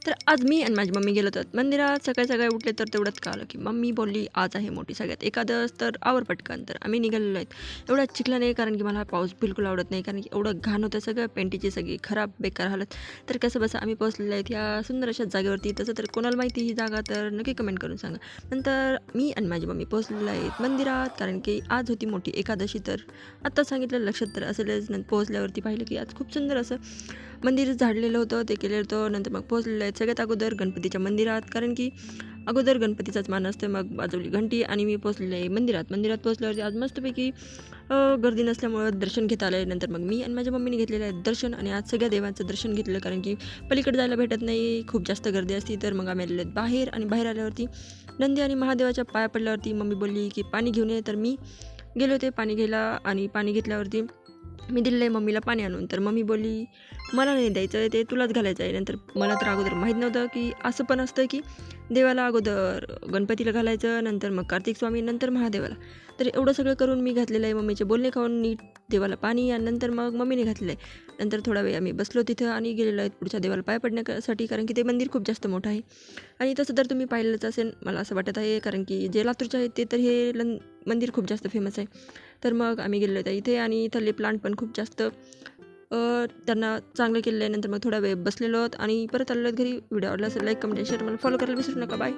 तर आज मी आणि माझी मम्मी गेलो होतो मंदिरात. सकाळी उठले तर तेवढ्यात कळालं की मम्मी बोलली आज आहे मोठी सगळ्यात एकादश, तर आवर पटकन. तर आम्ही निघालेलो आहेत. एवढा चिखला नाही, कारण की मला पाऊस बिलकुल आवडत नाही, कारण की एवढं घाण होतं सगळं, पेंटीची सगळी खराब बेकार हालत. तर कसं बसं आम्ही पोहोचलेलो आहेत ह्या सुंदर अशा जागेवरती. तसं तर कोणाला माहिती ही जागा तर नक्की कमेंट करून सांगा. नंतर मी आणि माझी मम्मी पोहोचलेलो आहेत मंदिरात, कारण की आज होती मोठी एकादशी. तर आत्ता सांगितलं लक्षात तर असेलच. नंतर पोहोचल्यावरती पाहिलं की आज खूप सुंदर असं मंदिर झाडलेलं होतं, ते केलेलं होतं. नंतर मग पोहोचलेलं आहे सगळ्यात अगोदर गणपतीच्या मंदिरात, कारण की अगोदर गणपतीचाच मान असते. मग वाजवली घंटी आणि मी पोहोचलेले आहे मंदिरात. मंदिरात पोहोचल्यावरती आज मस्तपैकी गर्दी नसल्यामुळं दर्शन घेता आलं आहे. नंतर मग मी आणि माझ्या मम्मीने घेतलेलं आहे दर्शन, आणि आज सगळ्या देवांचं दर्शन घेतलेलं, कारण की पलीकडे जायला भेटत नाही, खूप जास्त गर्दी असती. तर मग आम्ही आलेलो आहेत बाहेर, आणि बाहेर आल्यावरती नंदी आणि महादेवाच्या पाया पडल्यावरती मम्मी बोलली की पाणी घेऊन ये. तर मी गेले होते पाणी घ्यायला, आणि पाणी घेतल्यावरती मी दिलेलं आहे मम्मीला पाणी आणून. तर मम्मी बोलली मला नाही द्यायचं आहे, ते तुलाच घालायचं आहे. नंतर मला तर अगोदर माहीत नव्हतं की असं पण असतं की देवाला अगोदर गणपतीला घालायचं, नंतर मग कार्तिक स्वामी, नंतर महादेवाला. तर एवढं सगळं करून मी घातलेलं आहे. मम्मीचे बोलणे खाऊन नीट देवाला पाणी, आणि नंतर मग मम्मीने घातलेलं आहे. नंतर थोडा वेळ आम्ही बसलो तिथं आणि गेलेलो आहेत पुढच्या देवाला पाय पडण्यासाठी, कारण की ते मंदिर खूप जास्त मोठं आहे. आणि तसं तर तुम्ही पाहिलंच असेल मला असं वाटत आहे, कारण की जे लातूरचे आहेत ते तर हे मंदिर खूप जास्त फेमस आहे. तर मग आम्ही गेलेलो होतो इथे, आणि इथले प्लांट पण खूप जास्त त्यांना चांगलं केलेलं आहे. नंतर मग थोडा वेळ बसलेलो आहोत आणि परत आलेलो आहेत घरी. व्हिडिओ आवडला असेल लाईक, कमेंट, शेअर, मला फॉलो करायला विसरू नका. बाय.